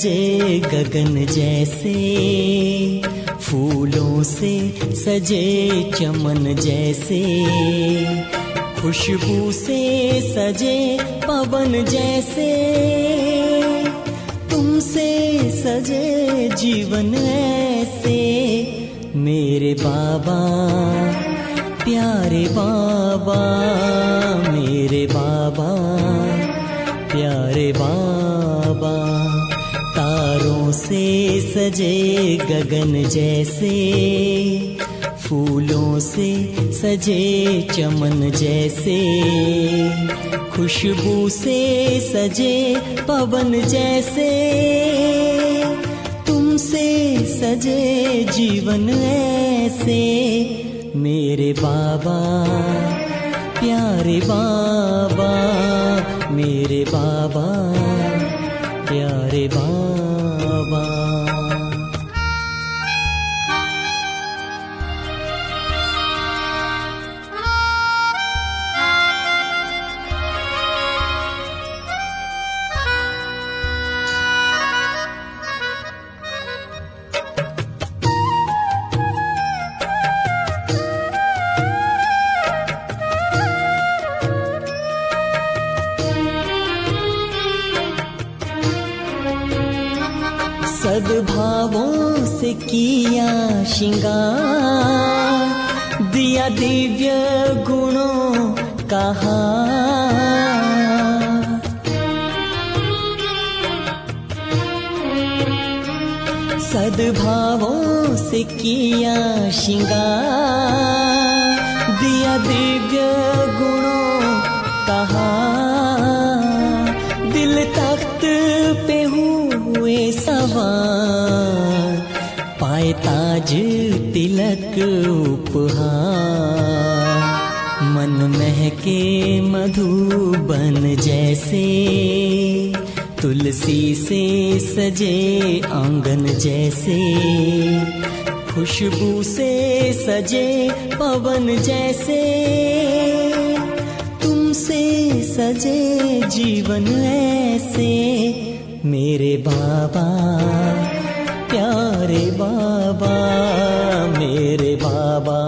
सजे गगन जैसे, फूलों से सजे चमन जैसे, खुशबू से सजे पवन जैसे, तुमसे सजे जीवन ऐसे। मेरे बाबा प्यारे बाबा, मेरे बाबा प्यारे बाबा, तारों से सजे गगन जैसे, फूलों से सजे चमन जैसे, खुशबू से सजे पवन जैसे, तुमसे सजे जीवन ऐसे। मेरे बाबा प्यारे बाबा, मेरे बाबा प्यारे बाबा। सद्भावों से किया श्रृंगार, दिया दिव्य गुणों का हार। सद्भावों से किया श्रृंगार, दिया दिव्य गुणों का हार। दिल तख्त पे हुए सवार, पाए ताज तिलक उपहार। मन महके मधुबन जैसे, तुलसी से सजे आंगन जैसे, खुशबू से सजे पवन जैसे, तुमसे सजे जीवन ऐसे। मेरे बाबा प्यारे बाबा, मेरे बाबा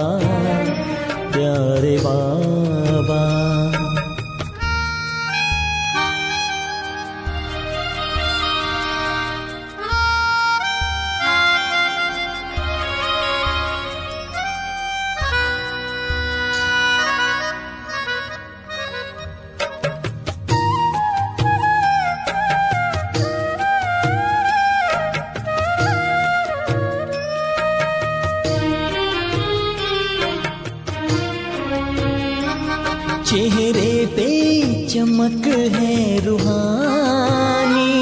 प्यारे बाबा। चेहरे पे चमक है रूहानी,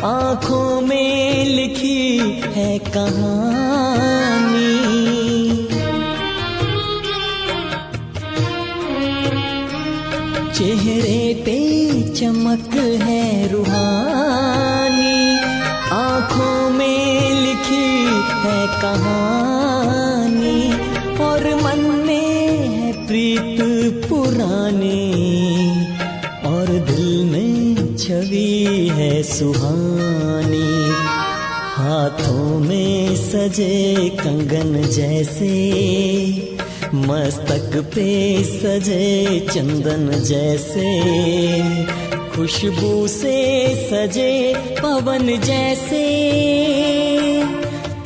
आँखों में लिखी है कहानी। चेहरे पे चमक है रूहानी, आँखों में लिखी है कहानी। और मन में है प्रीत पुरानी, और दिल में छवि है सुहानी। हाथों में सजे कंगन जैसे, मस्तक पे सजे चंदन जैसे, खुशबू से सजे पवन जैसे,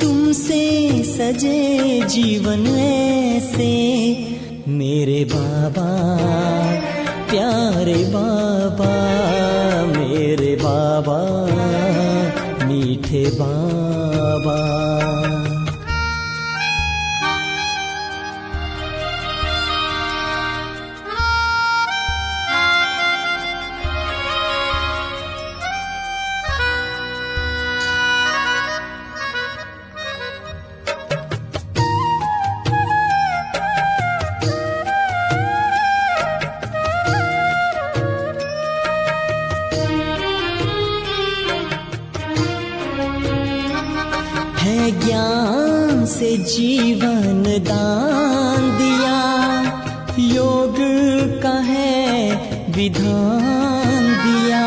तुमसे सजे जीवन ऐसे। मेरे बाबा प्यारे बाबा, मेरे बाबा मीठे बाबा। है ज्ञान से जीवन दान दिया, योग का है विधान दिया।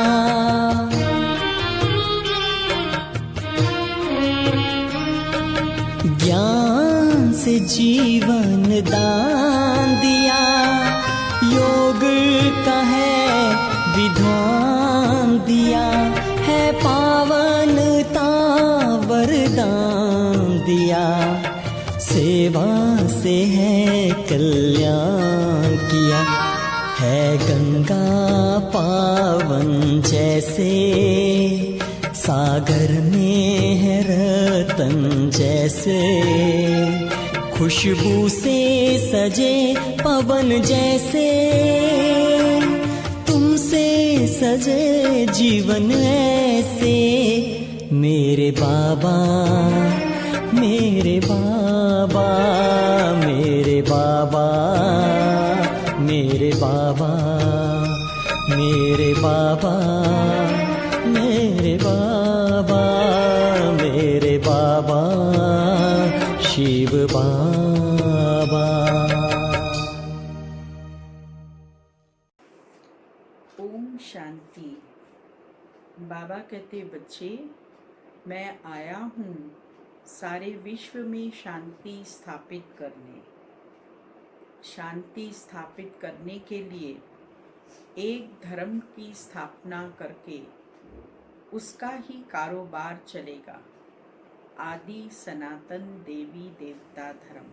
से जीवन दान दिया, योग का है विधान दिया है, पावनता वरदान दिया, सेवा से है कल्याण किया है। गंगा पावन जैसे सागर में है रतन जैसे, खुशबू से सजे पवन जैसे, तुमसे सजे जीवन ऐसे। मेरे बाबा मेरे बाबा मेरे बाबा मेरे बाबा मेरे बाबा मेरे बाबा मेरे बाबा शिव बाबा। ओम शांति। बाबा कहते, बच्चे मैं आया हूँ सारे विश्व में शांति स्थापित करने। शांति स्थापित करने के लिए एक धर्म की स्थापना करके उसका ही कारोबार चलेगा, आदि सनातन देवी देवता धर्म।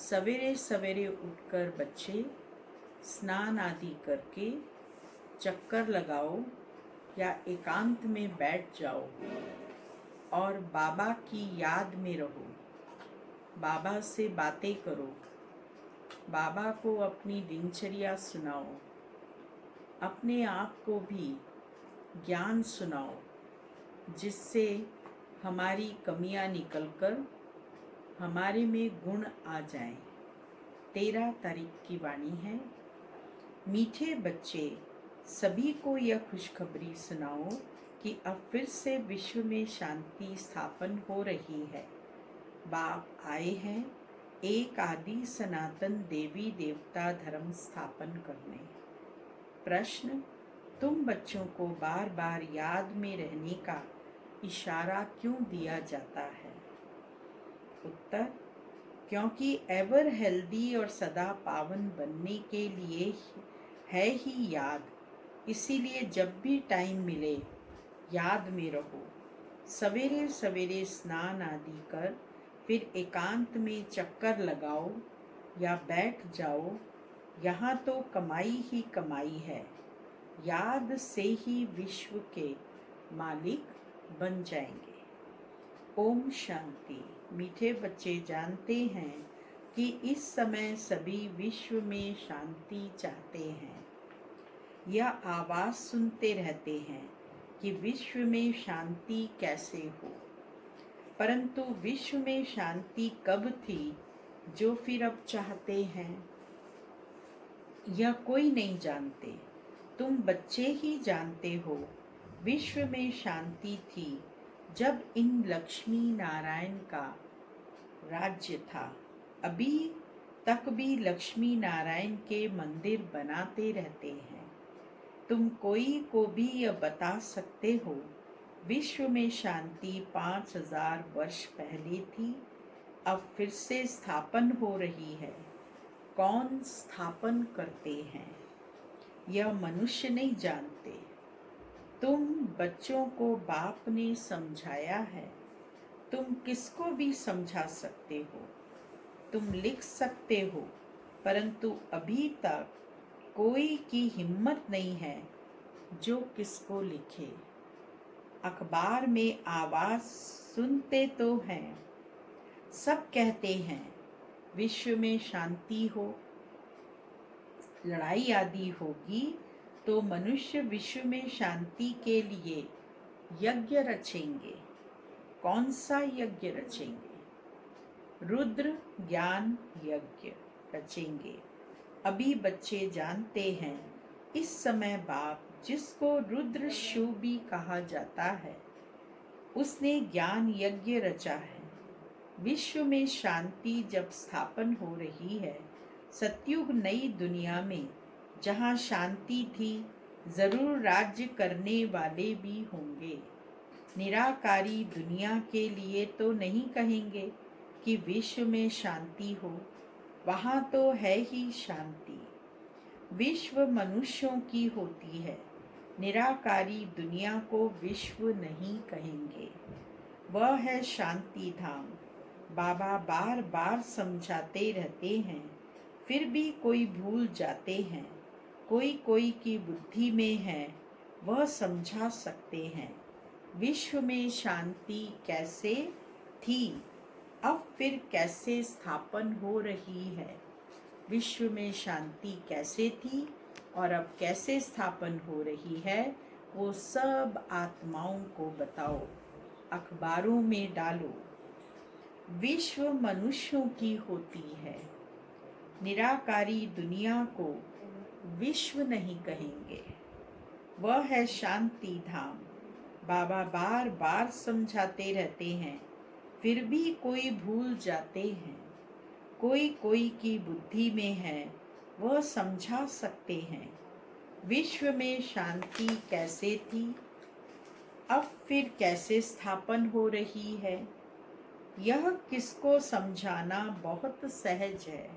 सवेरे सवेरे उठकर बच्चे स्नान आदि करके चक्कर लगाओ या एकांत में बैठ जाओ और बाबा की याद में रहो। बाबा से बातें करो, बाबा को अपनी दिनचर्या सुनाओ, अपने आप को भी ज्ञान सुनाओ, जिससे हमारी कमियां निकलकर हमारे में गुण आ जाएं। 13 तारीख की वाणी है। मीठे बच्चे, सभी को यह खुशखबरी सुनाओ कि अब फिर से विश्व में शांति स्थापन हो रही है। बाप आए हैं एक आदि सनातन देवी देवता धर्म स्थापन करने। प्रश्न, तुम बच्चों को बार बार याद में रहने का इशारा क्यों दिया जाता है? उत्तर, क्योंकि एवर हेल्दी और सदा पावन बनने के लिए है ही याद। इसीलिए जब भी टाइम मिले याद में रहो। सवेरे सवेरे स्नान आदि कर फिर एकांत में चक्कर लगाओ या बैठ जाओ। यहाँ तो कमाई ही कमाई है। याद से ही विश्व के मालिक बन जाएंगे। ओम शांति। मीठे बच्चे जानते हैं कि इस समय सभी विश्व में शांति चाहते हैं। यह आवाज़ सुनते रहते हैं कि विश्व में शांति कैसे हो, परंतु विश्व में शांति कब थी जो फिर अब चाहते हैं, यह कोई नहीं जानते। तुम बच्चे ही जानते हो। विश्व में शांति थी जब इन लक्ष्मी नारायण का राज्य था। अभी तक भी लक्ष्मी नारायण के मंदिर बनाते रहते हैं। तुम कोई को भी यह बता सकते हो विश्व में शांति 5000 वर्ष पहले थी, अब फिर से स्थापन हो रही है। कौन स्थापन करते हैं यह मनुष्य नहीं जानते। तुम बच्चों को बाप ने समझाया है। तुम किसको भी समझा सकते हो, तुम लिख सकते हो, परंतु अभी तक कोई की हिम्मत नहीं है जो किसको लिखे। अखबार में आवाज़ सुनते तो हैं, सब कहते हैं विश्व में शांति हो, लड़ाई आदि होगी तो मनुष्य विश्व में शांति के लिए यज्ञ रचेंगे। कौन सा यज्ञ रचेंगे? रुद्र ज्ञान यज्ञ रचेंगे। अभी बच्चे जानते हैं इस समय बाप, जिसको रुद्र शिव भी कहा जाता है, उसने ज्ञान यज्ञ रचा है। विश्व में शांति जब स्थापन हो रही है, सतयुग नई दुनिया में जहाँ शांति थी, जरूर राज्य करने वाले भी होंगे। निराकारी दुनिया के लिए तो नहीं कहेंगे, कि विश्व में शांति हो, वहाँ तो है ही शांति। विश्व मनुष्यों की होती है, निराकारी दुनिया को विश्व नहीं कहेंगे। वह है शांति धाम। बाबा बार बार समझाते रहते हैं, फिर भी कोई भूल जाते हैं। कोई कोई की बुद्धि में है, वह समझा सकते हैं। विश्व में शांति कैसे थी, अब फिर कैसे स्थापन हो रही है। विश्व में शांति कैसे थी और अब कैसे स्थापन हो रही है, वो सब आत्माओं को बताओ, अखबारों में डालो। विश्व मनुष्यों की होती है, निराकारी दुनिया को विश्व नहीं कहेंगे। वह है शांति धाम। बाबा बार बार समझाते रहते हैं, फिर भी कोई भूल जाते हैं। कोई कोई की बुद्धि में है, वह समझा सकते हैं। विश्व में शांति कैसे थी, अब फिर कैसे स्थापन हो रही है। यह किसको समझाना बहुत सहज है।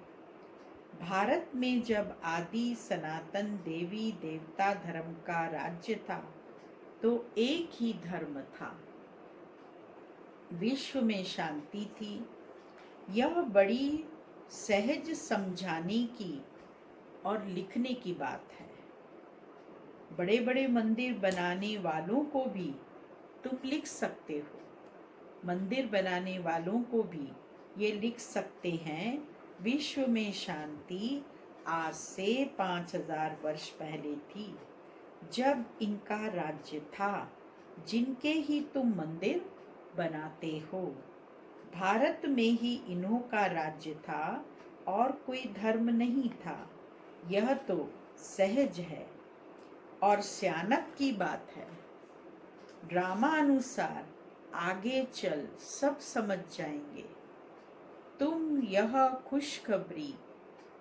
भारत में जब आदि सनातन देवी देवता धर्म का राज्य था, तो एक ही धर्म था, विश्व में शांति थी। यह बड़ी सहज समझाने की और लिखने की बात है। बड़े बड़े मंदिर बनाने वालों को भी तुम लिख सकते हो। मंदिर बनाने वालों को भी ये लिख सकते हैं, विश्व में शांति आज से 5000 वर्ष पहले थी, जब इनका राज्य था, जिनके ही तुम मंदिर बनाते हो। भारत में ही इन्हों का राज्य था और कोई धर्म नहीं था। यह तो सहज है और सियानत की बात है। ड्रामा अनुसार आगे चल सब समझ जाएंगे। तुम यह खुशखबरी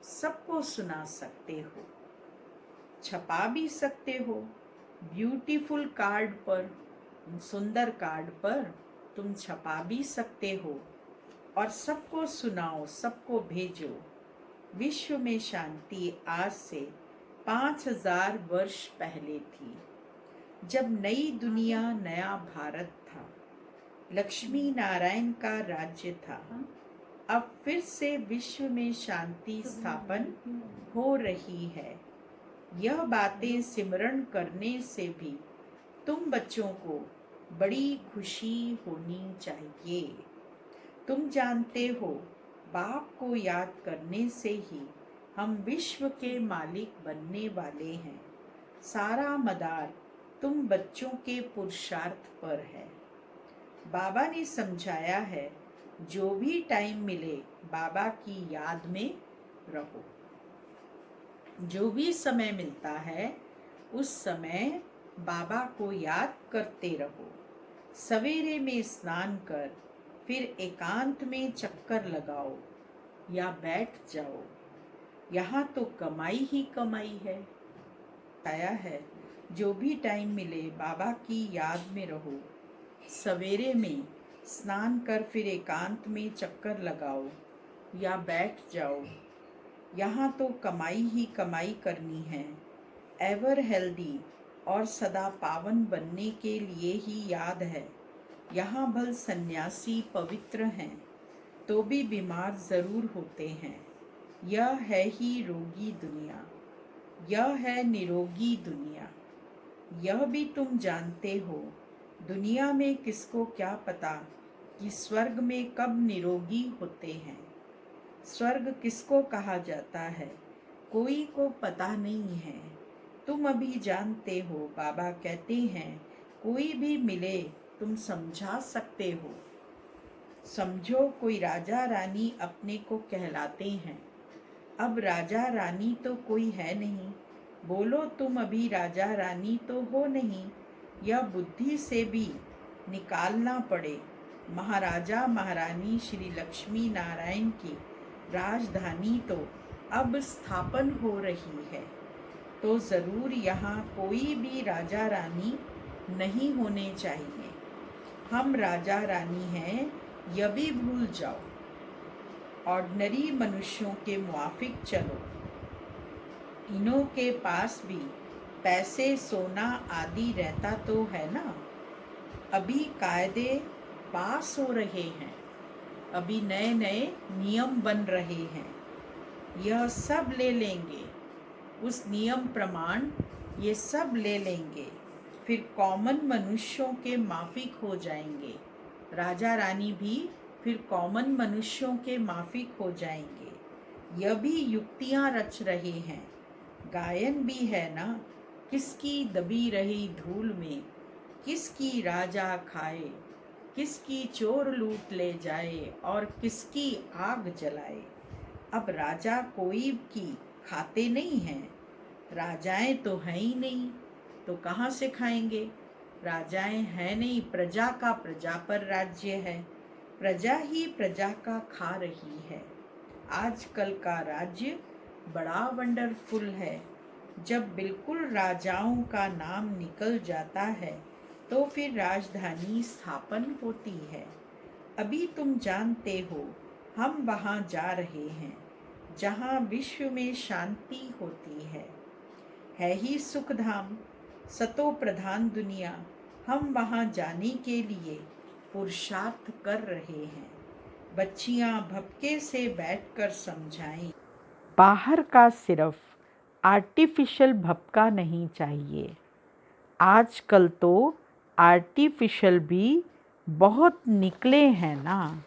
सबको सुना सकते हो, छपा भी सकते हो। ब्यूटीफुल कार्ड पर, सुंदर कार्ड पर तुम छपा भी सकते हो और सबको सुनाओ, सबको भेजो। विश्व में शांति आज से 5000 वर्ष पहले थी, जब नई दुनिया, नया भारत था, लक्ष्मी नारायण का राज्य था। अब फिर से विश्व में शांति स्थापन हो रही है। यह बातें सिमरण करने से भी तुम बच्चों को बड़ी खुशी होनी चाहिए। तुम जानते हो, बाप को याद करने से ही हम विश्व के मालिक बनने वाले हैं। सारा मदार तुम बच्चों के पुरुषार्थ पर है। बाबा ने समझाया है, जो भी टाइम मिले बाबा की याद में रहो। जो भी समय मिलता है उस समय बाबा को याद करते रहो। सवेरे में स्नान कर फिर एकांत में चक्कर लगाओ या बैठ जाओ। यहाँ तो कमाई ही कमाई है। आया है, जो भी टाइम मिले बाबा की याद में रहो। सवेरे में स्नान कर फिर एकांत में चक्कर लगाओ या बैठ जाओ। यहाँ तो कमाई ही कमाई करनी है। एवर हेल्दी और सदा पावन बनने के लिए ही याद है। यहाँ भल सन्यासी पवित्र हैं, तो भी बीमार जरूर होते हैं। यह है ही रोगी दुनिया, यह है निरोगी दुनिया। यह भी तुम जानते हो, दुनिया में किसको क्या पता कि स्वर्ग में कब निरोगी होते हैं। स्वर्ग किसको कहा जाता है, कोई को पता नहीं है। तुम अभी जानते हो, बाबा कहते हैं, कोई भी मिले तुम समझा सकते हो। समझो, कोई राजा रानी अपने को कहलाते हैं। अब राजा रानी तो कोई है नहीं। बोलो, तुम अभी राजा रानी तो हो नहीं। यह बुद्धि से भी निकालना पड़े। महाराजा महारानी श्री लक्ष्मी नारायण की राजधानी तो अब स्थापन हो रही है, तो ज़रूर यहाँ कोई भी राजा रानी नहीं होने चाहिए। हम राजा रानी हैं, यह भी भूल जाओ। ऑर्डिनरी मनुष्यों के मुआफिक चलो। इन्हों के पास भी पैसे, सोना आदि रहता तो है ना। अभी कायदे पास हो रहे हैं, अभी नए नए नियम बन रहे हैं, यह सब ले लेंगे, उस नियम प्रमाण ये सब ले लेंगे, फिर कॉमन मनुष्यों के माफिक हो जाएंगे। राजा रानी भी फिर कॉमन मनुष्यों के माफिक हो जाएंगे। यह भी युक्तियां रच रहे हैं। गायन भी है ना, किसकी दबी रही धूल में, किसकी राजा खाए, किसकी चोर लूट ले जाए और किसकी आग जलाए। अब राजा कोई की खाते नहीं हैं, राजाएं तो हैं ही नहीं, तो कहाँ से खाएंगे। राजाएं हैं नहीं, प्रजा का प्रजा पर राज्य है, प्रजा ही प्रजा का खा रही है। आजकल का राज्य बड़ा वंडरफुल है। जब बिल्कुल राजाओं का नाम निकल जाता है तो फिर राजधानी स्थापन होती है। अभी तुम जानते हो हम वहाँ जा रहे हैं जहाँ विश्व में शांति होती है ही सुखधाम, सतो प्रधान दुनिया। हम वहाँ जाने के लिए पुरुषार्थ कर रहे हैं। बच्चियाँ भपके से बैठकर समझाएं, बाहर का सिर्फ आर्टिफिशियल भपका नहीं चाहिए। आजकल तो आर्टिफिशियल भी बहुत निकले हैं ना।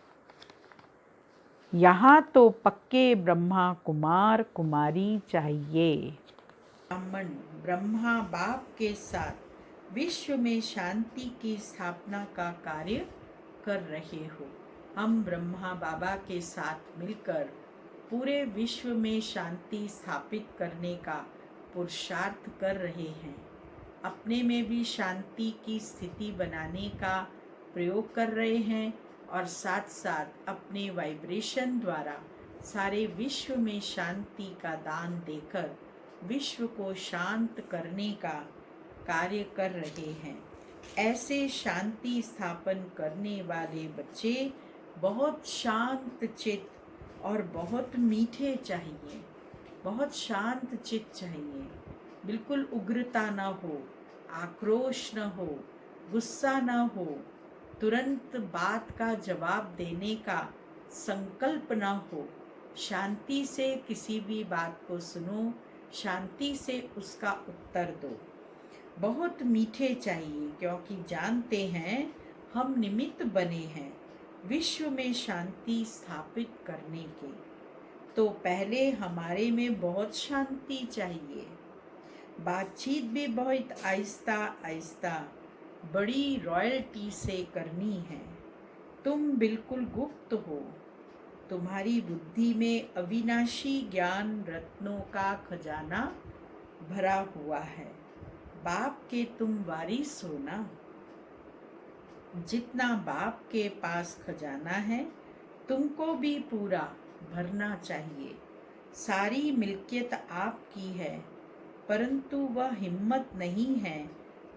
यहाँ तो पक्के ब्रह्मा कुमार कुमारी चाहिए। ब्राह्मण ब्रह्मा बाप के साथ विश्व में शांति की स्थापना का कार्य कर रहे हो। हम ब्रह्मा बाबा के साथ मिलकर पूरे विश्व में शांति स्थापित करने का पुरुषार्थ कर रहे हैं। अपने में भी शांति की स्थिति बनाने का प्रयोग कर रहे हैं और साथ साथ अपने वाइब्रेशन द्वारा सारे विश्व में शांति का दान देकर विश्व को शांत करने का कार्य कर रहे हैं। ऐसे शांति स्थापन करने वाले बच्चे बहुत शांत चित्त और बहुत मीठे चाहिए, बहुत शांत चित्त चाहिए। बिल्कुल उग्रता न हो, आक्रोश न हो, गुस्सा न हो, तुरंत बात का जवाब देने का संकल्प न हो। शांति से किसी भी बात को सुनो, शांति से उसका उत्तर दो। बहुत मीठे चाहिए, क्योंकि जानते हैं हम निमित्त बने हैं विश्व में शांति स्थापित करने के। तो पहले हमारे में बहुत शांति चाहिए। बातचीत भी बहुत आहिस्ता आहिस्ता बड़ी रॉयल्टी से करनी है। तुम बिल्कुल गुप्त हो, तुम्हारी बुद्धि में अविनाशी ज्ञान रत्नों का खजाना भरा हुआ है। बाप के तुम वारिस हो ना। जितना बाप के पास खजाना है तुमको भी पूरा भरना चाहिए। सारी मिल्कियत आपकी है, परंतु वह हिम्मत नहीं है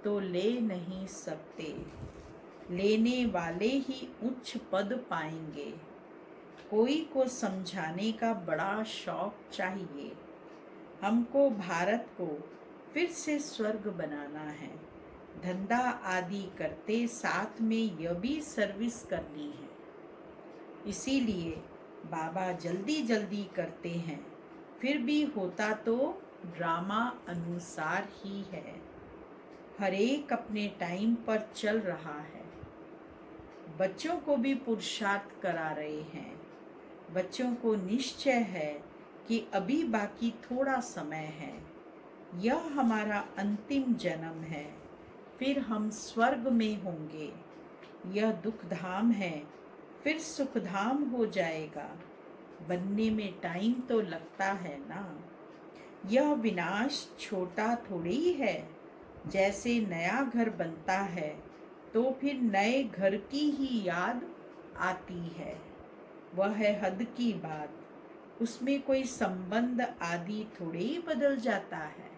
तो ले नहीं सकते। लेने वाले ही उच्च पद पाएंगे। कोई को समझाने का बड़ा शौक चाहिए। हमको भारत को फिर से स्वर्ग बनाना है। धंधा आदि करते साथ में यह भी सर्विस करनी है। इसीलिए बाबा जल्दी जल्दी करते हैं, फिर भी होता तो ड्रामा अनुसार ही है। हर एक अपने टाइम पर चल रहा है। बच्चों को भी पुरुषार्थ करा रहे हैं। बच्चों को निश्चय है कि अभी बाकी थोड़ा समय है। यह हमारा अंतिम जन्म है, फिर हम स्वर्ग में होंगे। यह दुखधाम है, फिर सुखधाम हो जाएगा। बनने में टाइम तो लगता है ना। यह विनाश छोटा थोड़ी है। जैसे नया घर बनता है तो फिर नए घर की ही याद आती है। वह है हद की बात, उसमें कोई संबंध आदि थोड़े ही बदल जाता है।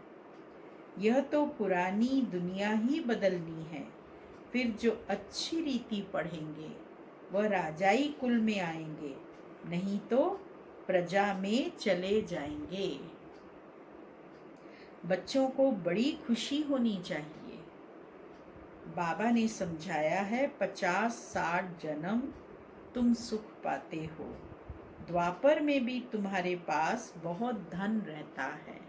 यह तो पुरानी दुनिया ही बदलनी है। फिर जो अच्छी रीति पढ़ेंगे वह राजाई कुल में आएंगे। नहीं तो प्रजा में चले जाएंगे। बच्चों को बड़ी खुशी होनी चाहिए। बाबा ने समझाया है, 50-60 जन्म तुम सुख पाते हो। द्वापर में भी तुम्हारे पास बहुत धन रहता है।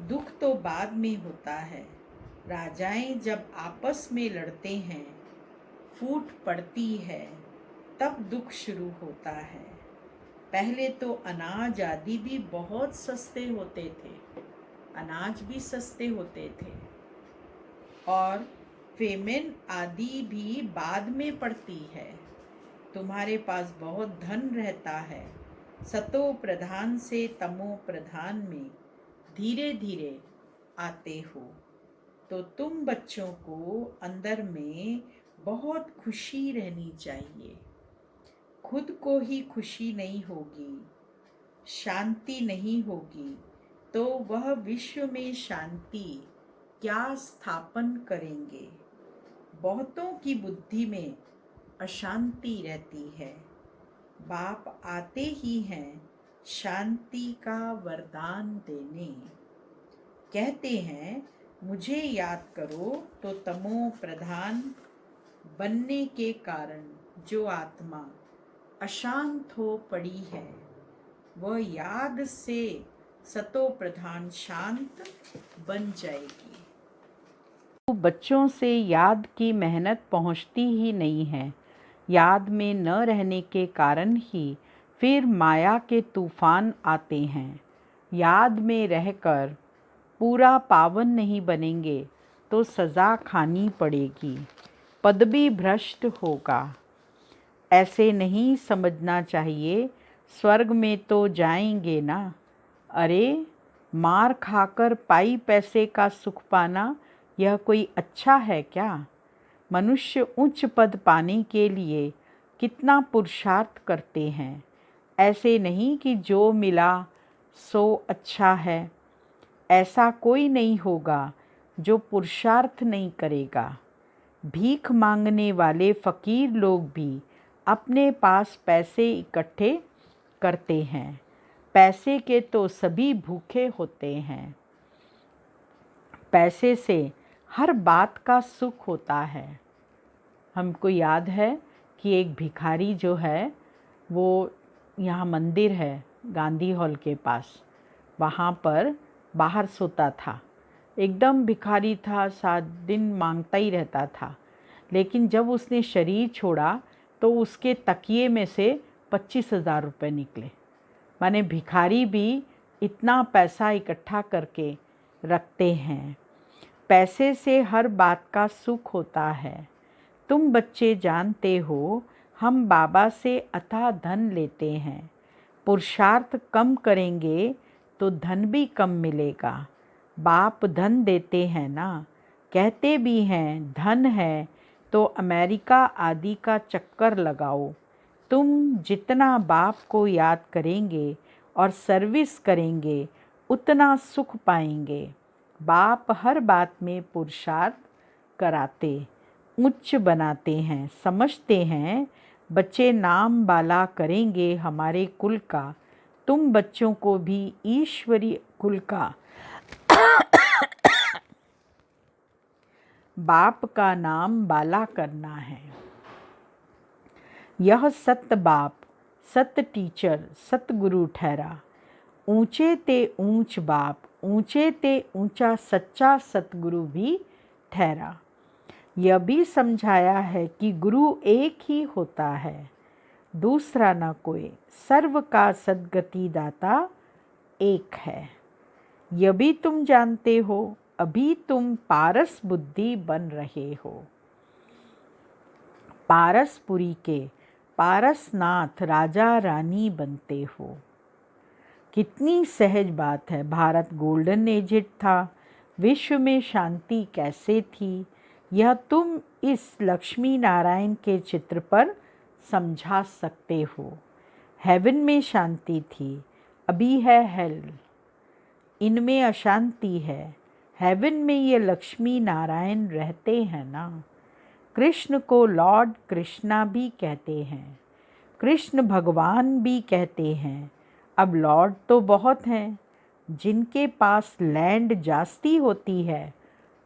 दुख तो बाद में होता है। राजाएं जब आपस में लड़ते हैं, फूट पड़ती है, तब दुख शुरू होता है। पहले तो अनाज आदि भी बहुत सस्ते होते थे। अनाज भी सस्ते होते थे और फेमिन आदि भी बाद में पड़ती है। तुम्हारे पास बहुत धन रहता है। सतो प्रधान से तमो प्रधान में धीरे धीरे आते हो। तो तुम बच्चों को अंदर में बहुत खुशी रहनी चाहिए। खुद को ही खुशी नहीं होगी, शांति नहीं होगी, तो वह विश्व में शांति क्या स्थापन करेंगे। बहुतों की बुद्धि में अशांति रहती है। बाप आते ही हैं शांति का वरदान देने। कहते हैं, मुझे याद करो, तो तमो प्रधान बनने के कारण जो आत्मा अशांत हो पड़ी है, वह याद से सतो प्रधान शांत बन जाएगी। बच्चों से याद की मेहनत पहुंचती ही नहीं है। याद में न रहने के कारण ही फिर माया के तूफान आते हैं। याद में रहकर पूरा पावन नहीं बनेंगे तो सज़ा खानी पड़ेगी, पदवी भ्रष्ट होगा। ऐसे नहीं समझना चाहिए, स्वर्ग में तो जाएंगे ना। अरे, मार खाकर पाई पैसे का सुख पाना यह कोई अच्छा है क्या? मनुष्य उच्च पद पाने के लिए कितना पुरुषार्थ करते हैं। ऐसे नहीं कि जो मिला सो अच्छा है। ऐसा कोई नहीं होगा जो पुरुषार्थ नहीं करेगा। भीख मांगने वाले फ़कीर लोग भी अपने पास पैसे इकट्ठे करते हैं। पैसे के तो सभी भूखे होते हैं। पैसे से हर बात का सुख होता है। हमको याद है कि एक भिखारी जो है, वो यहाँ मंदिर है गांधी हॉल के पास, वहाँ पर बाहर सोता था। एकदम भिखारी था, 7 दिन मांगता ही रहता था। लेकिन जब उसने शरीर छोड़ा तो उसके तकिए में से 25,000 रुपये निकले। माने भिखारी भी इतना पैसा इकट्ठा करके रखते हैं। पैसे से हर बात का सुख होता है। तुम बच्चे जानते हो, हम बाबा से अथाह धन लेते हैं। पुरुषार्थ कम करेंगे तो धन भी कम मिलेगा। बाप धन देते हैं ना, कहते भी हैं धन है तो अमेरिका आदि का चक्कर लगाओ। तुम जितना बाप को याद करेंगे और सर्विस करेंगे, उतना सुख पाएंगे। बाप हर बात में पुरुषार्थ कराते, उच्च बनाते हैं। समझते हैं बच्चे नाम बाला करेंगे हमारे कुल का। तुम बच्चों को भी ईश्वरीय कुल का बाप का नाम बाला करना है। यह सत्य बाप, सत्य टीचर, सत्य गुरु ठहरा। ऊंचे ते ऊंच बाप, ऊंचे ते ऊंचा सच्चा सतगुरु भी ठहरा। यह भी समझाया है कि गुरु एक ही होता है, दूसरा न कोई। सर्व का सद्गति दाता एक है। यह भी तुम जानते हो, अभी तुम पारस बुद्धि बन रहे हो। पारसपुरी के पारसनाथ राजा रानी बनते हो। कितनी सहज बात है। भारत गोल्डन एजेड था, विश्व में शांति कैसे थी, यह तुम इस लक्ष्मी नारायण के चित्र पर समझा सकते हो। हेवन में शांति थी, अभी है हेल, इनमें अशांति है। हेवन में ये लक्ष्मी नारायण रहते हैं ना। कृष्ण को लॉर्ड कृष्णा भी कहते हैं। कृष्ण भगवान भी कहते हैं, अब लॉर्ड तो बहुत हैं, जिनके पास लैंड जास्ती होती है,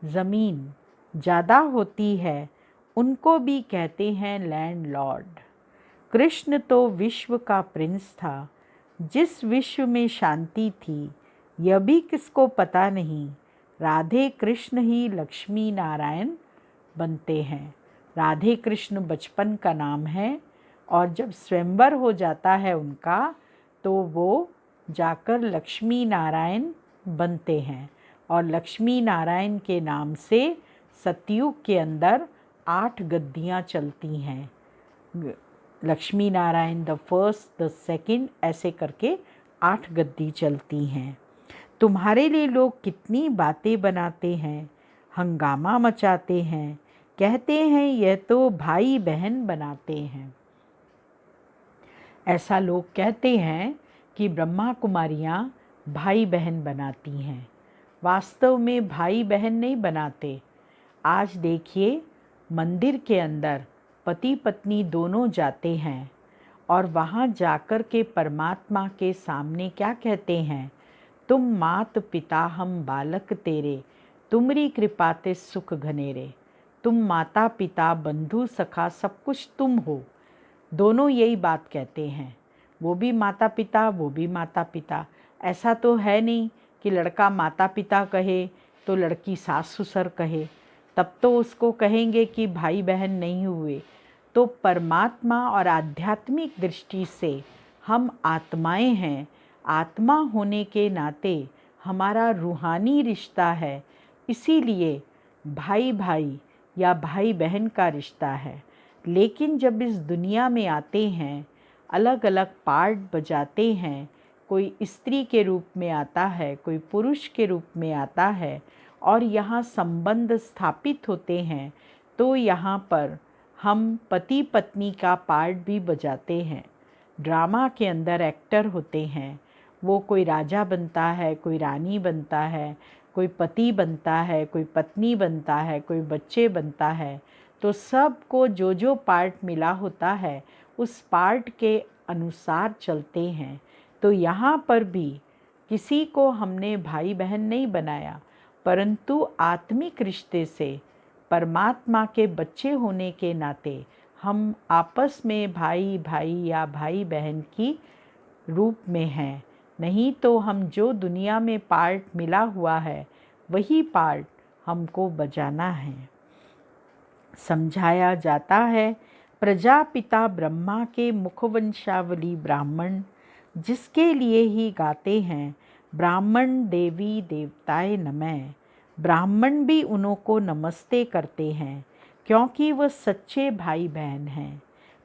ज़मीन ज़्यादा होती है, उनको भी कहते हैं लैंड लॉर्ड। कृष्ण तो विश्व का प्रिंस था, जिस विश्व में शांति थी यह भी किसको पता नहीं। राधे कृष्ण ही लक्ष्मी नारायण बनते हैं। राधे कृष्ण बचपन का नाम है, और जब स्वयंवर हो जाता है उनका तो वो जाकर लक्ष्मी नारायण बनते हैं। और लक्ष्मी नारायण के नाम से सतयुग के अंदर 8 गद्दियाँ चलती हैं। Lakshmi Narayan the first, the second, ऐसे करके 8 गद्दी चलती हैं। तुम्हारे लिए लोग कितनी बातें बनाते हैं, हंगामा मचाते हैं, कहते हैं यह तो भाई बहन बनाते हैं। ऐसा लोग कहते हैं कि ब्रह्मा कुमारियाँ भाई बहन बनाती हैं। वास्तव में भाई बहन नहीं बनाते। आज देखिए, मंदिर के अंदर पति पत्नी दोनों जाते हैं और वहाँ जाकर के परमात्मा के सामने क्या कहते हैं, तुम मात पिता हम बालक तेरे, तुमरी कृपा ते सुख घनेरे। तुम माता पिता बंधु सखा सब कुछ तुम हो। दोनों यही बात कहते हैं, वो भी माता पिता, वो भी माता पिता। ऐसा तो है नहीं कि लड़का माता पिता कहे तो लड़की सास ससुर कहे, तब तो उसको कहेंगे कि भाई बहन नहीं हुए। तो परमात्मा और आध्यात्मिक दृष्टि से हम आत्माएं हैं। आत्मा होने के नाते हमारा रूहानी रिश्ता है, इसीलिए भाई भाई या भाई बहन का रिश्ता है। लेकिन जब इस दुनिया में आते हैं, अलग अलग पार्ट बजाते हैं, कोई स्त्री के रूप में आता है, कोई पुरुष के रूप में आता है, और यहाँ संबंध स्थापित होते हैं, तो यहाँ पर हम पति पत्नी का पार्ट भी बजाते हैं। ड्रामा के अंदर एक्टर होते हैं, वो कोई राजा बनता है, कोई रानी बनता है, कोई पति बनता है, कोई पत्नी बनता है, कोई बच्चे बनता है। तो सबको जो जो पार्ट मिला होता है उस पार्ट के अनुसार चलते हैं। तो यहाँ पर भी किसी को हमने भाई बहन नहीं बनाया, परंतु आत्मिक रिश्ते से परमात्मा के बच्चे होने के नाते हम आपस में भाई भाई या भाई बहन की रूप में हैं। नहीं तो हम जो दुनिया में पार्ट मिला हुआ है वही पार्ट हमको बजाना है। समझाया जाता है, प्रजापिता ब्रह्मा के मुखवंशावली ब्राह्मण, जिसके लिए ही गाते हैं ब्राह्मण देवी देवताए नमः। ब्राह्मण भी उन्हों को नमस्ते करते हैं, क्योंकि वह सच्चे भाई बहन हैं,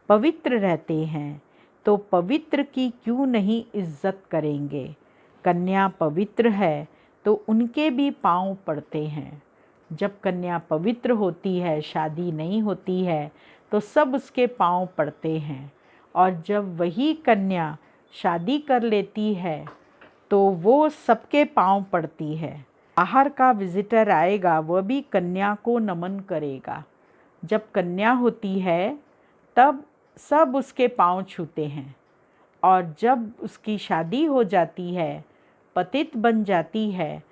पवित्र रहते हैं। तो पवित्र की क्यों नहीं इज्जत करेंगे। कन्या पवित्र है तो उनके भी पांव पड़ते हैं। जब कन्या पवित्र होती है, शादी नहीं होती है, तो सब उसके पांव पड़ते हैं। और जब वही कन्या शादी कर लेती है तो वो सबके पांव पड़ती है। बाहर का विजिटर आएगा, वह भी कन्या को नमन करेगा। जब कन्या होती है तब सब उसके पांव छूते हैं, और जब उसकी शादी हो जाती है, पतित बन जाती है,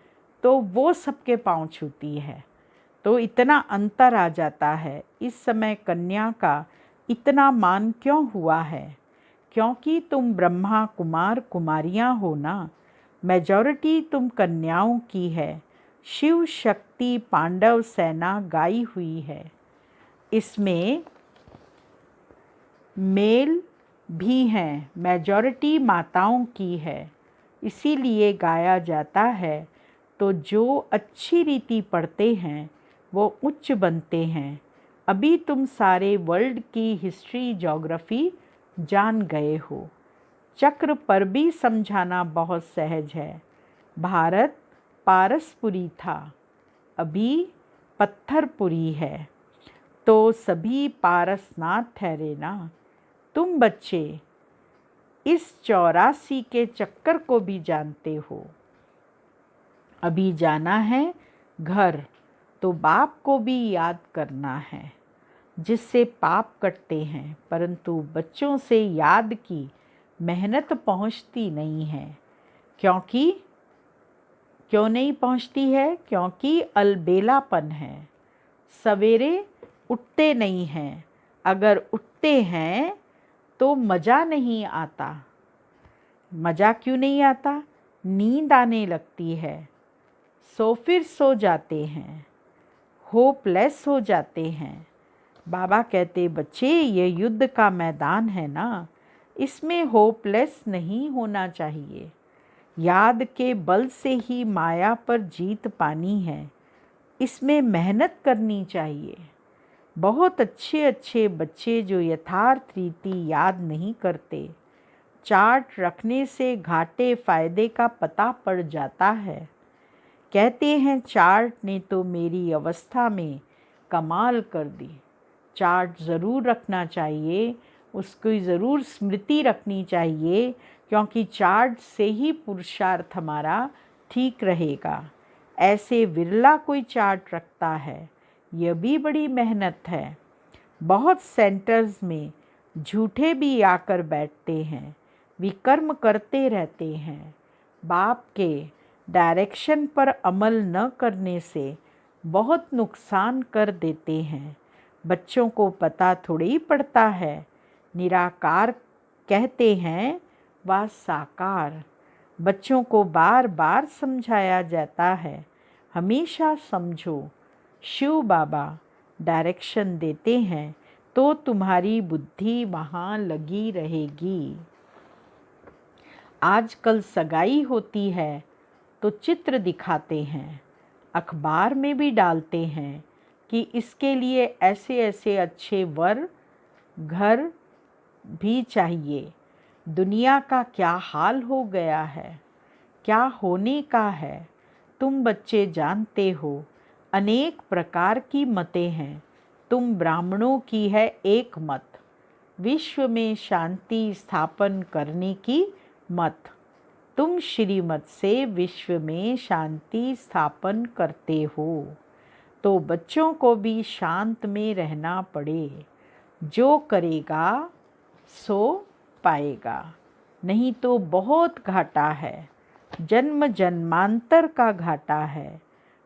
तो वो सबके पांव छूती है। तो इतना अंतर आ जाता है। इस समय कन्या का इतना मान क्यों हुआ है? क्योंकि तुम ब्रह्मा कुमार कुमारियाँ हो ना, मेजॉरिटी तुम कन्याओं की है। शिव शक्ति पांडव सेना गाई हुई है। इसमें मेल भी हैं, मेजॉरिटी माताओं की है, इसीलिए गाया जाता है। तो जो अच्छी रीति पढ़ते हैं वो उच्च बनते हैं। अभी तुम सारे वर्ल्ड की हिस्ट्री ज्योग्राफी जान गए हो। चक्र पर भी समझाना बहुत सहज है। भारत पारसपुरी था, अभी पत्थरपुरी है। तो सभी पारसनाथ ठहरे ना। तुम बच्चे इस 84 के चक्कर को भी जानते हो। अभी जाना है घर, तो बाप को भी याद करना है। जिससे पाप कटते हैं, परंतु बच्चों से याद की मेहनत पहुंचती नहीं है। क्यों नहीं पहुंचती है? क्योंकि अलबेलापन है। सवेरे उठते नहीं हैं। अगर उठते हैं तो मज़ा नहीं आता। मज़ा क्यों नहीं आता? नींद आने लगती है, फिर सो जाते हैं, होपलेस हो जाते हैं। बाबा कहते, बच्चे ये युद्ध का मैदान है ना, इसमें होपलेस नहीं होना चाहिए। याद के बल से ही माया पर जीत पानी है, इसमें मेहनत करनी चाहिए। बहुत अच्छे अच्छे बच्चे जो यथार्थ रीति याद नहीं करते, चार्ट रखने से घाटे फायदे का पता पड़ जाता है। कहते हैं चार्ट ने तो मेरी अवस्था में कमाल कर दी। चार्ट ज़रूर रखना चाहिए, उसकी ज़रूर स्मृति रखनी चाहिए, क्योंकि चार्ट से ही पुरुषार्थ हमारा ठीक रहेगा। ऐसे विरला कोई चार्ट रखता है, यह भी बड़ी मेहनत है। बहुत सेंटर्स में झूठे भी आकर बैठते हैं, विकर्म करते रहते हैं। बाप के डायरेक्शन पर अमल न करने से बहुत नुकसान कर देते हैं। बच्चों को पता थोड़ी ही पड़ता है। निराकार कहते हैं व साकार। बच्चों को बार बार समझाया जाता है, हमेशा समझो। शिव बाबा डायरेक्शन देते हैं तो तुम्हारी बुद्धि वहाँ लगी रहेगी। आजकल सगाई होती है तो चित्र दिखाते हैं, अखबार में भी डालते हैं कि इसके लिए ऐसे ऐसे अच्छे वर घर भी चाहिए। दुनिया का क्या हाल हो गया है, क्या होने का है, तुम बच्चे जानते हो। अनेक प्रकार की मतें हैं, तुम ब्राह्मणों की है एक मत। विश्व में शांति स्थापन करने की मत। तुम श्रीमत से विश्व में शांति स्थापन करते हो, तो बच्चों को भी शांत में रहना पड़े। जो करेगा सो पाएगा, नहीं तो बहुत घाटा है, जन्म जन्मांतर का घाटा है।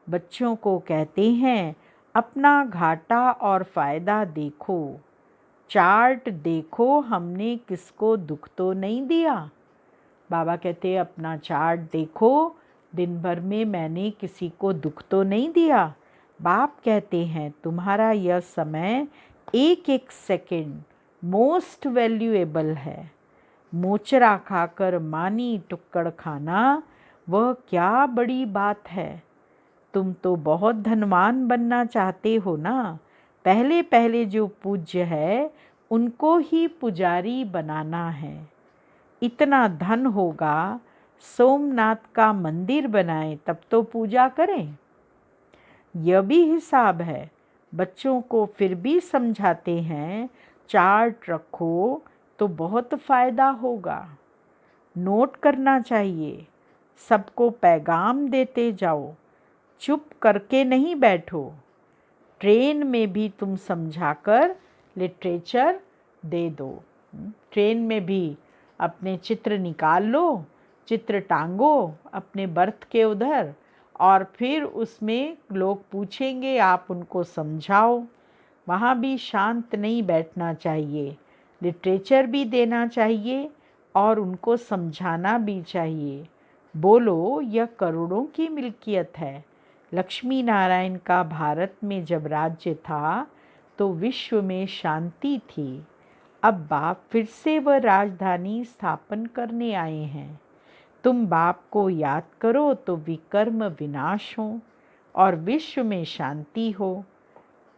बच्चों को कहते हैं अपना घाटा और फ़ायदा देखो, चार्ट देखो, हमने किसको दुख तो नहीं दिया। बाबा कहते हैं अपना चार्ट देखो, दिन भर में मैंने किसी को दुख तो नहीं दिया। बाप कहते हैं तुम्हारा यह समय एक एक सेकंड मोस्ट वैल्यूएबल है। मोचरा खाकर मानी टुक्कड़ खाना, वह क्या बड़ी बात है। तुम तो बहुत धनवान बनना चाहते हो ना। पहले पहले जो पूज्य है उनको ही पुजारी बनाना है। इतना धन होगा, सोमनाथ का मंदिर बनाएं तब तो पूजा करें। यह भी हिसाब है। बच्चों को फिर भी समझाते हैं चार्ट रखो तो बहुत फ़ायदा होगा। नोट करना चाहिए, सबको पैगाम देते जाओ, चुप करके नहीं बैठो। ट्रेन में भी तुम समझाकर लिटरेचर दे दो। ट्रेन में भी अपने चित्र निकाल लो, चित्र टांगो अपने बर्थ के उधर, और फिर उसमें लोग पूछेंगे आप उनको समझाओ। वहाँ भी शांत नहीं बैठना चाहिए, लिटरेचर भी देना चाहिए और उनको समझाना भी चाहिए। बोलो यह करोड़ों की मिल्कियत है। लक्ष्मी नारायण का भारत में जब राज्य था तो विश्व में शांति थी। अब बाप फिर से वह राजधानी स्थापन करने आए हैं। तुम बाप को याद करो तो विकर्म विनाश हो और विश्व में शांति हो।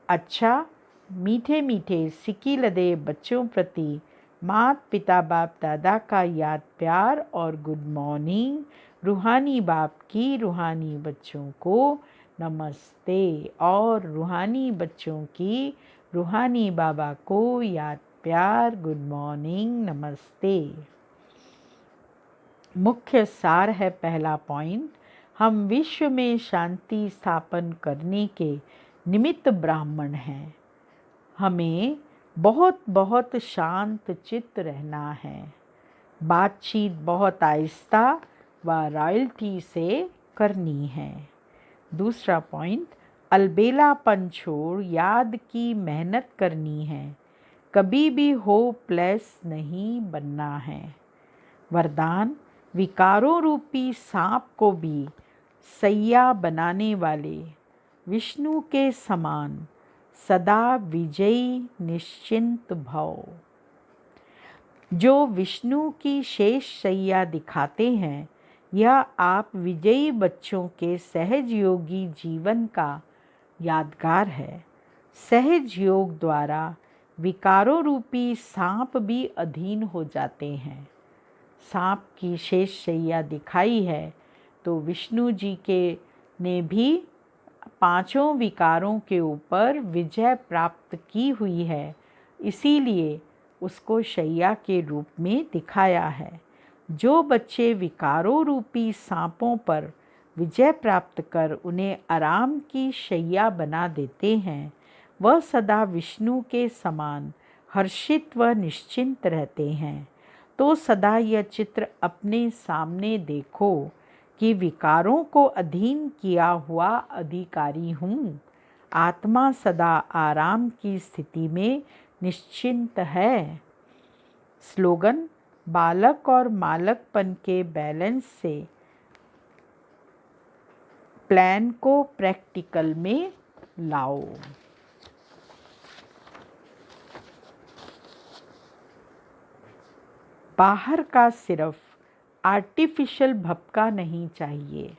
अच्छा, मीठे मीठे सिक्की लदे बच्चों प्रति मात पिता बाप दादा का याद प्यार और गुड मॉर्निंग। रूहानी बाप की रूहानी बच्चों को नमस्ते और रूहानी बच्चों की रूहानी बाबा को याद प्यार गुड मॉर्निंग नमस्ते। मुख्य सार है पहला पॉइंट, हम विश्व में शांति स्थापन करने के निमित्त ब्राह्मण हैं। हमें बहुत बहुत शांत चित्त रहना है। बातचीत बहुत आहिस्ता व रॉयल्टी से करनी है। दूसरा पॉइंट, अलबेलापन छोड़ याद की मेहनत करनी है। कभी भी होपलेस नहीं बनना है। वरदान, विकारों रूपी सांप को भी सैया बनाने वाले विष्णु के समान सदा विजयी निश्चिंत भव। जो विष्णु की शेष सैया दिखाते हैं, यह आप विजयी बच्चों के सहज योगी जीवन का यादगार है। सहज योग द्वारा विकारों रूपी सांप भी अधीन हो जाते हैं। सांप की शेष सैया दिखाई है तो विष्णु जी के ने भी पांचों विकारों के ऊपर विजय प्राप्त की हुई है, इसीलिए उसको शैया के रूप में दिखाया है। जो बच्चे विकारों रूपी सांपों पर विजय प्राप्त कर उन्हें आराम की शैया बना देते हैं, वह सदा विष्णु के समान हर्षित व निश्चिंत रहते हैं। तो सदा यह चित्र अपने सामने देखो कि विकारों को अधीन किया हुआ अधिकारी हूँ। आत्मा सदा आराम की स्थिति में निश्चिंत है। स्लोगन, बालक और मालकपन के बैलेंस से प्लान को प्रैक्टिकल में लाओ। बाहर का सिर्फ आर्टिफिशियल भपका नहीं चाहिए।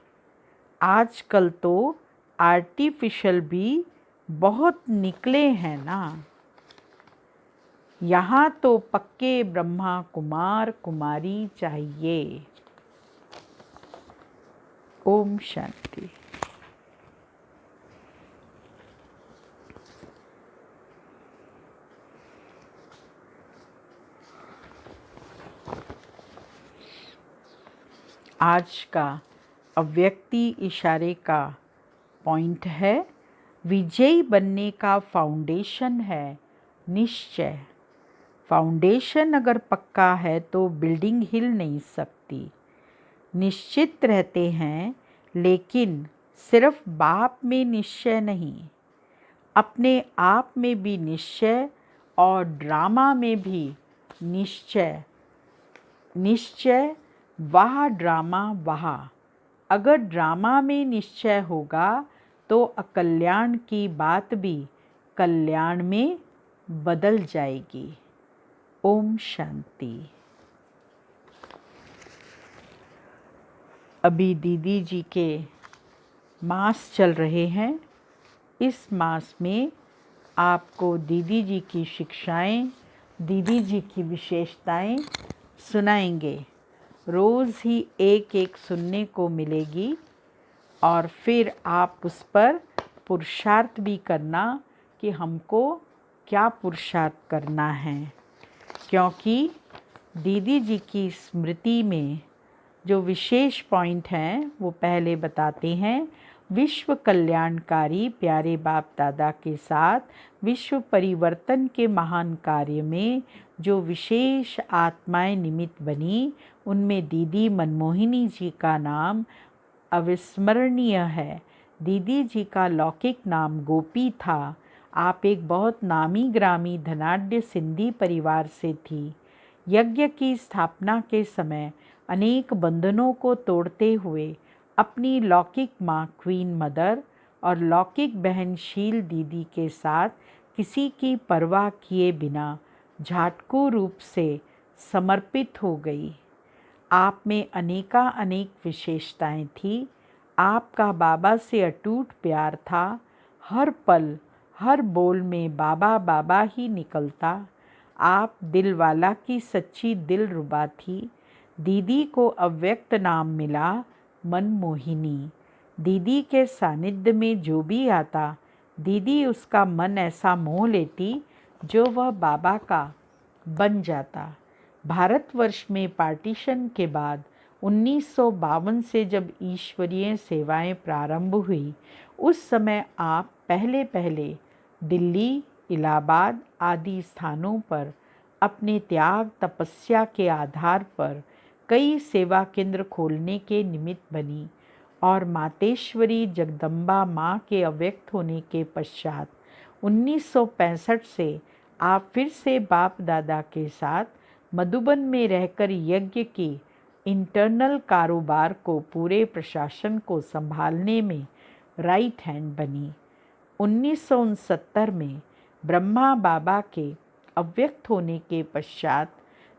आजकल तो आर्टिफिशियल भी बहुत निकले हैं ना। यहाँ तो पक्के ब्रह्मा कुमार कुमारी चाहिए। ओम शांति। आज का अव्यक्ति इशारे का पॉइंट है, विजयी बनने का फाउंडेशन है निश्चय। फाउंडेशन अगर पक्का है तो बिल्डिंग हिल नहीं सकती। निश्चित रहते हैं, लेकिन सिर्फ बाप में निश्चय नहीं, अपने आप में भी निश्चय और ड्रामा में भी निश्चय। निश्चय वहाँ, ड्रामा वहाँ। अगर ड्रामा में निश्चय होगा तो अकल्याण की बात भी कल्याण में बदल जाएगी। ओम शांति। अभी दीदी जी के मास चल रहे हैं। इस मास में आपको दीदी जी की शिक्षाएं, दीदी जी की विशेषताएं सुनाएंगे। रोज़ ही एक एक सुनने को मिलेगी और फिर आप उस पर पुरुषार्थ भी करना कि हमको क्या पुरुषार्थ करना है, क्योंकि दीदी जी की स्मृति में जो विशेष पॉइंट हैं वो पहले बताते हैं। विश्व कल्याणकारी प्यारे बाप दादा के साथ विश्व परिवर्तन के महान कार्य में जो विशेष आत्माएं निमित्त बनी, उनमें दीदी मनमोहिनी जी का नाम अविस्मरणीय है। दीदी जी का लौकिक नाम गोपी था। आप एक बहुत नामी ग्रामी धनाढ्य सिंधी परिवार से थी। यज्ञ की स्थापना के समय अनेक बंधनों को तोड़ते हुए अपनी लौकिक माँ क्वीन मदर और लौकिक बहन शील दीदी के साथ किसी की परवाह किए बिना झाटकू रूप से समर्पित हो गई। आप में अनेक विशेषताएं थी। आपका बाबा से अटूट प्यार था। हर पल हर बोल में बाबा बाबा ही निकलता। आप दिलवाला की सच्ची दिलरुबा थी। दीदी को अव्यक्त नाम मिला मनमोहिनी। दीदी के सानिध्य में जो भी आता, दीदी उसका मन ऐसा मोह लेती जो वह बाबा का बन जाता। भारतवर्ष में पार्टीशन के बाद 1952 से जब ईश्वरीय सेवाएं प्रारंभ हुई, उस समय आप पहले दिल्ली, इलाहाबाद आदि स्थानों पर अपने त्याग तपस्या के आधार पर कई सेवा केंद्र खोलने के निमित्त बनी और मातेश्वरी जगदम्बा माँ के अव्यक्त होने के पश्चात 1965 से आप फिर से बाप दादा के साथ मधुबन में रहकर यज्ञ की इंटरनल कारोबार को पूरे प्रशासन को संभालने में राइट हैंड बनी। 1969 में ब्रह्मा बाबा के अव्यक्त होने के पश्चात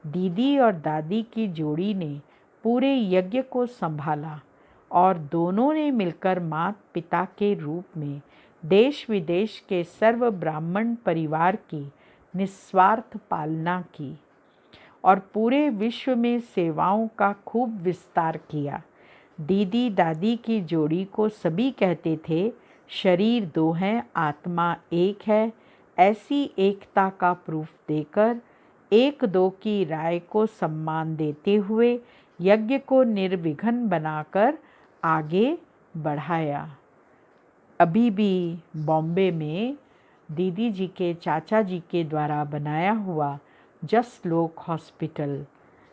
दीदी और दादी की जोड़ी ने पूरे यज्ञ को संभाला और दोनों ने मिलकर माता पिता के रूप में देश विदेश के सर्व ब्राह्मण परिवार की निस्वार्थ पालना की और पूरे विश्व में सेवाओं का खूब विस्तार किया। दीदी दादी की जोड़ी को सभी कहते थे शरीर दो हैं आत्मा एक है। ऐसी एकता का प्रूफ देकर एक दो की राय को सम्मान देते हुए यज्ञ को निर्विघ्न बनाकर आगे बढ़ाया। अभी भी बॉम्बे में दीदी जी के चाचा जी के द्वारा बनाया हुआ जस्ट लोक हॉस्पिटल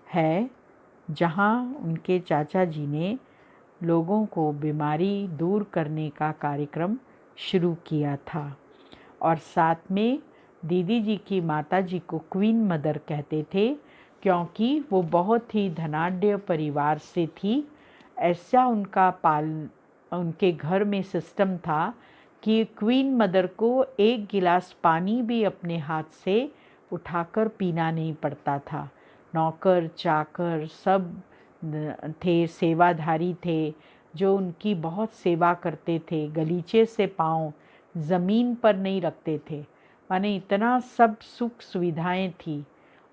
है, जहां उनके चाचा जी ने लोगों को बीमारी दूर करने का कार्यक्रम शुरू किया था। और साथ में दीदी जी की माता जी को क्वीन मदर कहते थे, क्योंकि वो बहुत ही धनाढ्य परिवार से थी। ऐसा उनके घर में सिस्टम था कि क्वीन मदर को एक गिलास पानी भी अपने हाथ से उठाकर पीना नहीं पड़ता था। नौकर चाकर सब थे, सेवाधारी थे जो उनकी बहुत सेवा करते थे। गलीचे से पाँव ज़मीन पर नहीं रखते थे, माने इतना सब सुख सुविधाएं थी।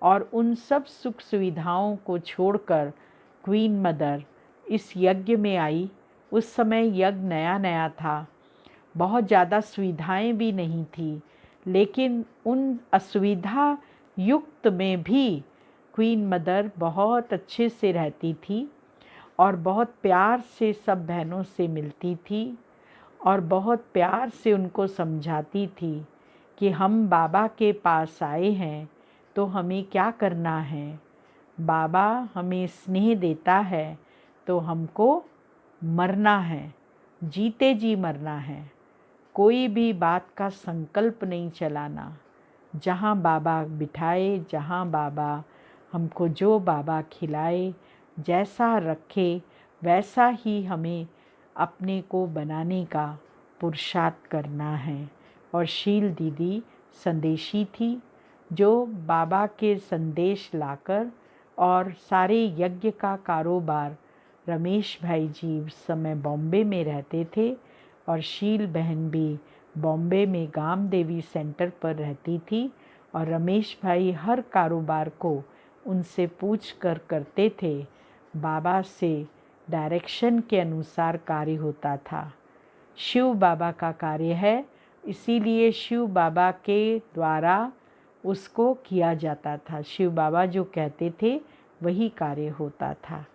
और उन सब सुख सुविधाओं को छोड़कर क्वीन मदर इस यज्ञ में आई। उस समय यज्ञ नया नया था, बहुत ज़्यादा सुविधाएं भी नहीं थी, लेकिन उन असुविधा युक्त में भी क्वीन मदर बहुत अच्छे से रहती थी और बहुत प्यार से सब बहनों से मिलती थी और बहुत प्यार से उनको समझाती थी कि हम बाबा के पास आए हैं तो हमें क्या करना है। बाबा हमें स्नेह देता है तो हमको मरना है, जीते जी मरना है। कोई भी बात का संकल्प नहीं चलाना। जहाँ बाबा बिठाए, जहाँ बाबा हमको जो बाबा खिलाए, जैसा रखे वैसा ही हमें अपने को बनाने का पुरुषार्थ करना है। और शील दीदी संदेशी थी जो बाबा के संदेश लाकर और सारे यज्ञ का कारोबार, रमेश भाई जी उस समय बॉम्बे में रहते थे और शील बहन भी बॉम्बे में गाम देवी सेंटर पर रहती थी और रमेश भाई हर कारोबार को उनसे पूछ कर करते थे। बाबा से डायरेक्शन के अनुसार कार्य होता था। शिव बाबा का कार्य है, इसीलिए शिव बाबा के द्वारा उसको किया जाता था। शिव बाबा जो कहते थे वही कार्य होता था।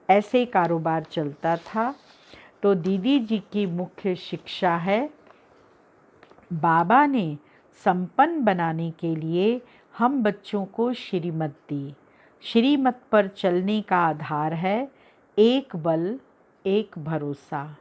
ऐसे कारोबार चलता था। तो दीदी जी की मुख्य शिक्षा है, बाबा ने संपन्न बनाने के लिए हम बच्चों को श्रीमत दी। श्रीमत पर चलने का आधार है एक बल एक भरोसा।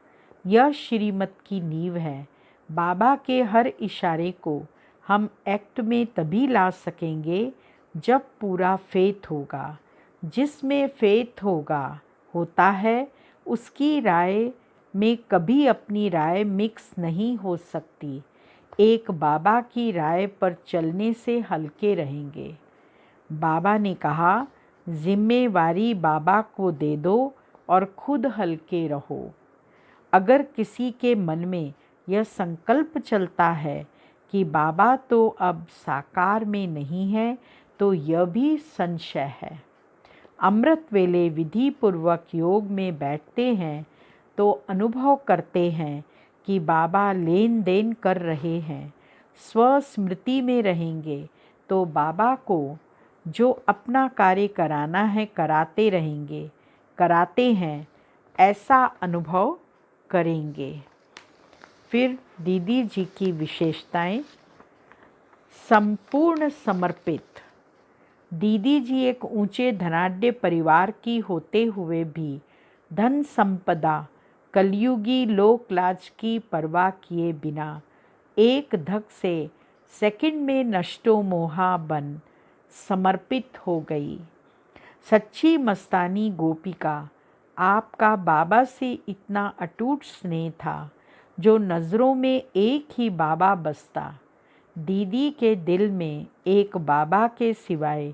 यह श्रीमत की नींव है। बाबा के हर इशारे को हम एक्ट में तभी ला सकेंगे जब पूरा फेथ होगा। जिसमें फेथ होता है उसकी राय में कभी अपनी राय मिक्स नहीं हो सकती। एक बाबा की राय पर चलने से हल्के रहेंगे। बाबा ने कहा, जिम्मेवारी बाबा को दे दो और खुद हल्के रहो। अगर किसी के मन में यह संकल्प चलता है कि बाबा तो अब साकार में नहीं है, तो यह भी संशय है। अमृत वेले विधि पूर्वक योग में बैठते हैं तो अनुभव करते हैं कि बाबा लेन देन कर रहे हैं। स्वस्मृति में रहेंगे तो बाबा को जो अपना कार्य कराना है कराते रहेंगे, कराते हैं, ऐसा अनुभव करेंगे। फिर दीदी जी की विशेषताएं। संपूर्ण समर्पित। दीदी जी एक ऊंचे धनाढ्य परिवार की होते हुए भी धन संपदा कलयुगी लोक लाज की परवाह किए बिना एक धक से सेकंड में नष्टो मोहा बन समर्पित हो गई। सच्ची मस्तानी गोपिका, आपका बाबा से इतना अटूट स्नेह था जो नज़रों में एक ही बाबा बसता। दीदी के दिल में एक बाबा के सिवाय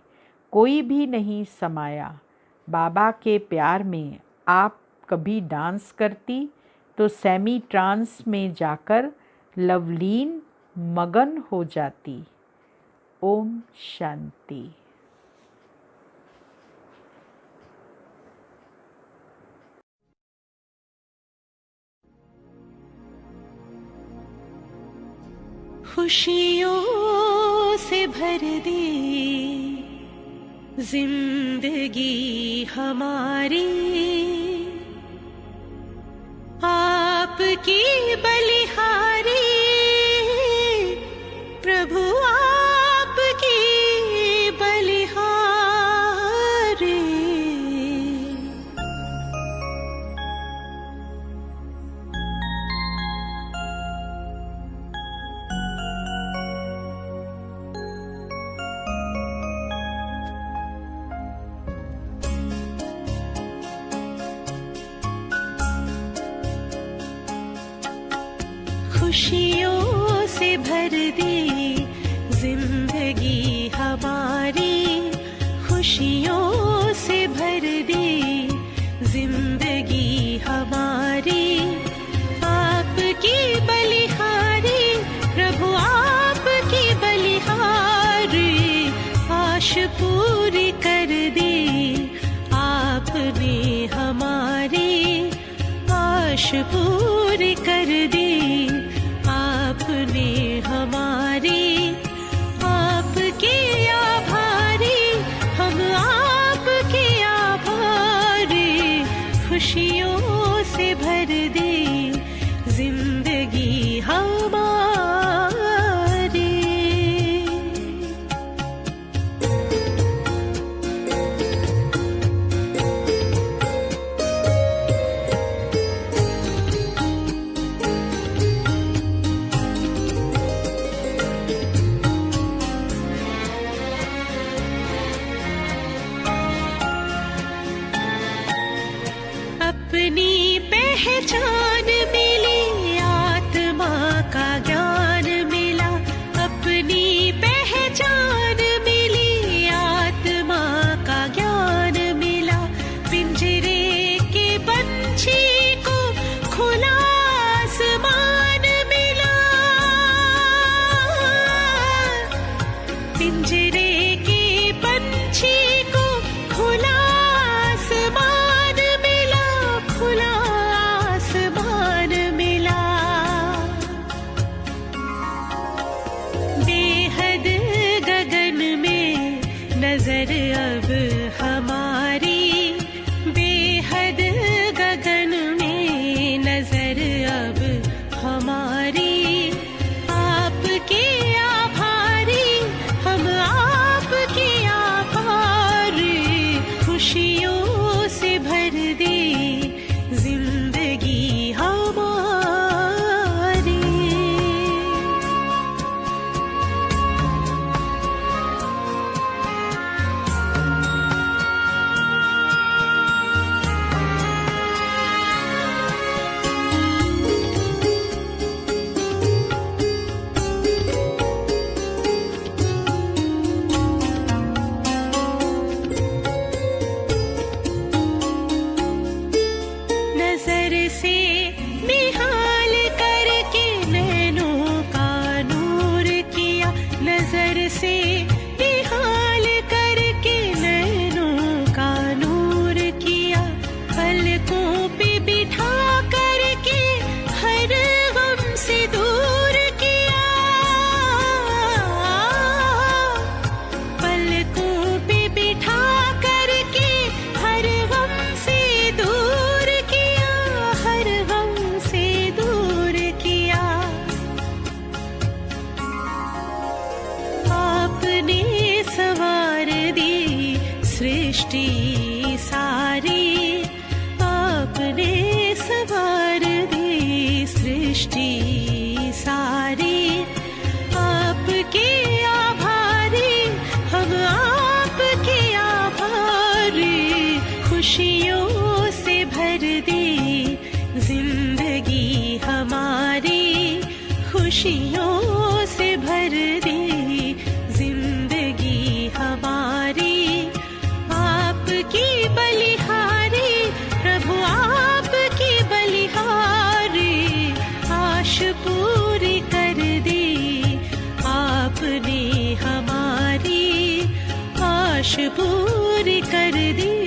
कोई भी नहीं समाया। बाबा के प्यार में आप कभी डांस करती तो सेमी ट्रांस में जाकर लवलीन मगन हो जाती। ओम शांति। खुशियों से भर दी जिंदगी हमारी, आपकी बलिहारी प्रभु, आपकी बलिहारी। खुशियों से भर दी जिंदगी हमारी, खुशियों से भर दी जिंदगी हमारी, आपकी बलिहारी प्रभु, आपकी बलिहारी। आश पूरी कर दी आपने हमारी, आश पूरी कर दी आपने हमारी। आपके आभारी हम, आपके आभारी। खुशियों से भर दी जिंदगी हमारी। अपनी पहचान मिली, आत्मा का ज्ञान मिला। अपनी पहचान मिली, आत्मा का ज्ञान मिला। पिंजरे के पंछी को खुला आसमान मिला, पिंजरे के पंछी को खुला आसमान मिला, खुला आसमान मिला। बेहद गगन में नजर अब हमारी, बेहद गगन में नजर अब हमारी। आपके आभारी हम, आपके आभारी। खुशियों से भर दी जिंदगी हमारी। सृष्टि सारी आपने संवार दी सृष्टि सारी। आपके आभारी हम आपके आभारी खुशियों से भर दी जिंदगी हमारी खुशियों से भर दी जिंदगी हमारी। आपकी बलिहारी प्रभु आपकी बलिहारी आश पूरी कर दी आपने हमारी आश पूरी कर दी।